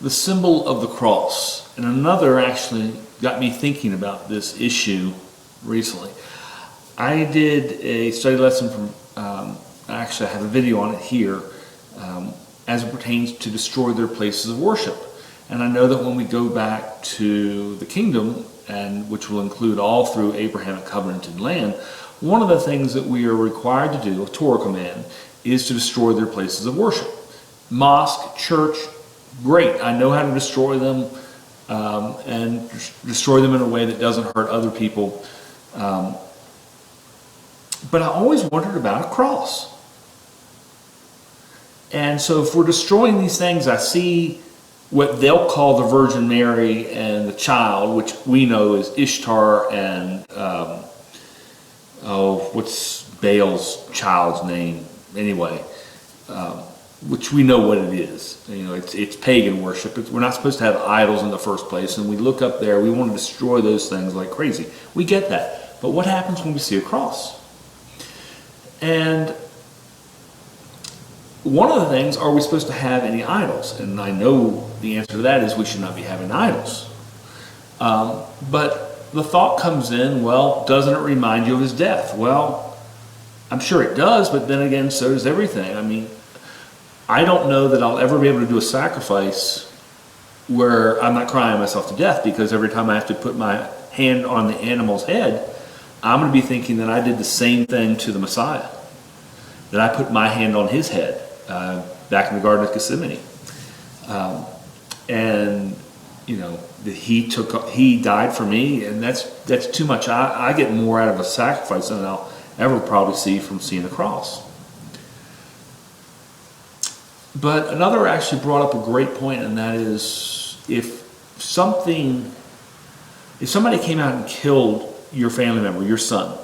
the symbol of the cross. And another actually got me thinking about this issue recently. I did a study lesson from, actually I have a video on it here, as it pertains to destroy their places of worship. And I know that when we go back to the kingdom, and which will include all through Abrahamic covenanted land, one of the things that we are required to do, a Torah command, is to destroy their places of worship. Mosque, church, great. I know how to destroy them, and destroy them in a way that doesn't hurt other people. But I always wondered about a cross. And so if we're destroying these things, I see what they'll call the Virgin Mary and the child, which we know is Ishtar and, what's Baal's child's name anyway, which we know what it is. You know, it's pagan worship. We're not supposed to have idols in the first place, and we look up there, we want to destroy those things like crazy. We get that. But what happens when we see a cross? And one of the things, are we supposed to have any idols? And I know the answer to that is we should not be having idols. But the thought comes in, well, doesn't it remind you of his death? Well, I'm sure it does, but then again, so does everything. I mean, I don't know that I'll ever be able to do a sacrifice where I'm not crying myself to death, because every time I have to put my hand on the animal's head, I'm going to be thinking that I did the same thing to the Messiah, that I put my hand on his head back in the Garden of Gethsemane. And, you know, he died for me, and that's too much. I get more out of a sacrifice than I'll ever probably see from seeing the cross. But another actually brought up a great point, and that is if somebody came out and killed your family member, your son,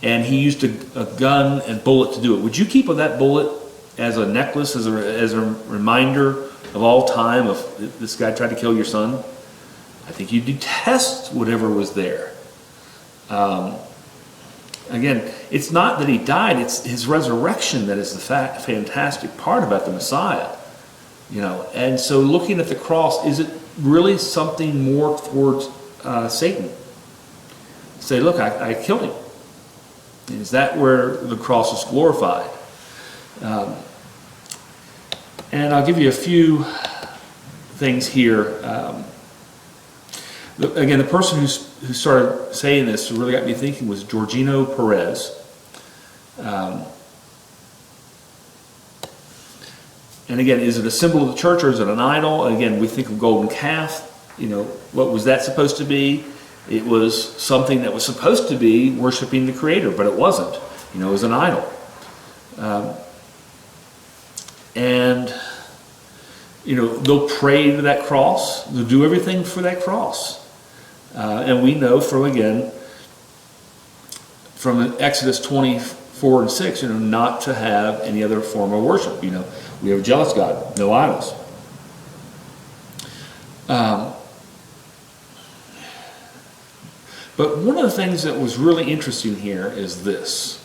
and he used a gun and bullet to do it, would you keep that bullet as a necklace, as a reminder of all time of this guy tried to kill your son? I think you detest whatever was there. Again, it's not that he died, it's his resurrection that is the fantastic part about the Messiah. You know, and so looking at the cross, is it really something more towards Satan? Say, look, I killed him. Is that where the cross is glorified? And I'll give you a few things here. Again, the person who started saying this really got me thinking was Georgino Perez. And again, is it a symbol of the church or is it an idol? Again, we think of golden calf. You know, what was that supposed to be? It was something that was supposed to be worshiping the Creator, but it wasn't. You know, it was an idol. And, you know, they'll pray to that cross. They'll do everything for that cross. And we know from Exodus 24 and 6, you know, not to have any other form of worship. You know, we have a jealous God, no idols. But one of the things that was really interesting here is this,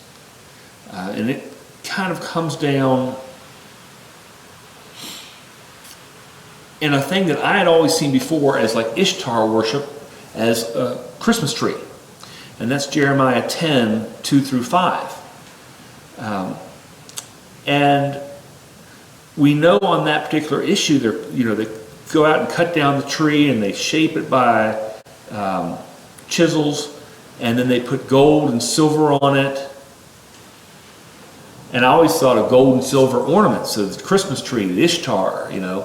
and it kind of comes down in a thing that I had always seen before as like Ishtar worship as a Christmas tree. And that's Jeremiah 10, 2 through 5. And we know on that particular issue, they go out and cut down the tree and they shape it by chisels, and then they put gold and silver on it. And I always thought of gold and silver ornaments, so the Christmas tree, the Ishtar, you know.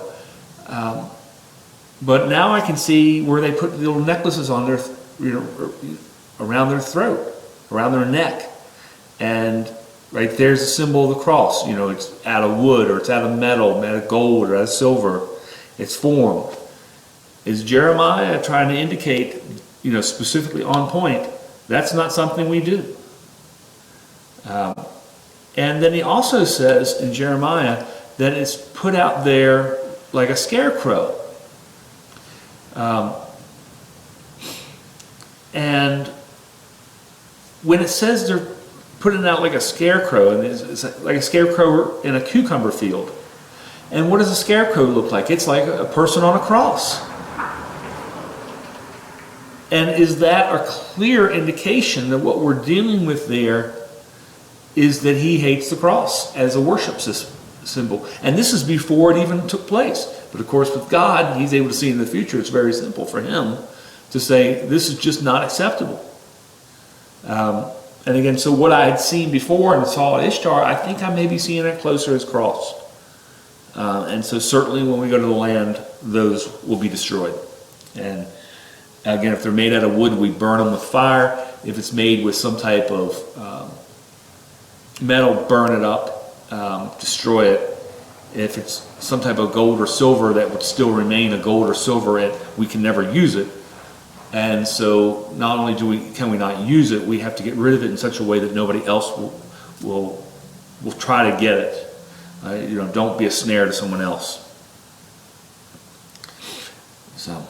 But now I can see where they put little necklaces on their, around their throat, around their neck. And right there's the symbol of the cross. You know, it's out of wood, or it's out of metal, out of gold, or out of silver. It's formed. Is Jeremiah trying to indicate, you know, specifically on point, that's not something we do? And then he also says in Jeremiah that it's put out there like a scarecrow. And when it says they're putting out like a scarecrow, and it's like a scarecrow in a cucumber field, And what does a scarecrow look like? It's like a person on a cross. And is that a clear indication that what we're dealing with there is that he hates the cross as a worship symbol? And this is before it even took place. But of course, with God, he's able to see in the future. It's very simple for him to say, this is just not acceptable. And again, so what I had seen before and saw at Ishtar, I think I may be seeing it closer as cross. And so certainly when we go to the land, those will be destroyed. And again, if they're made out of wood, we burn them with fire. If it's made with some type of metal, burn it up, destroy it. If it's some type of gold or silver that would still remain a gold or silver, we can never use it. And so not only can we not use it, we have to get rid of it in such a way that nobody else will try to get it. Don't be a snare to someone else. So.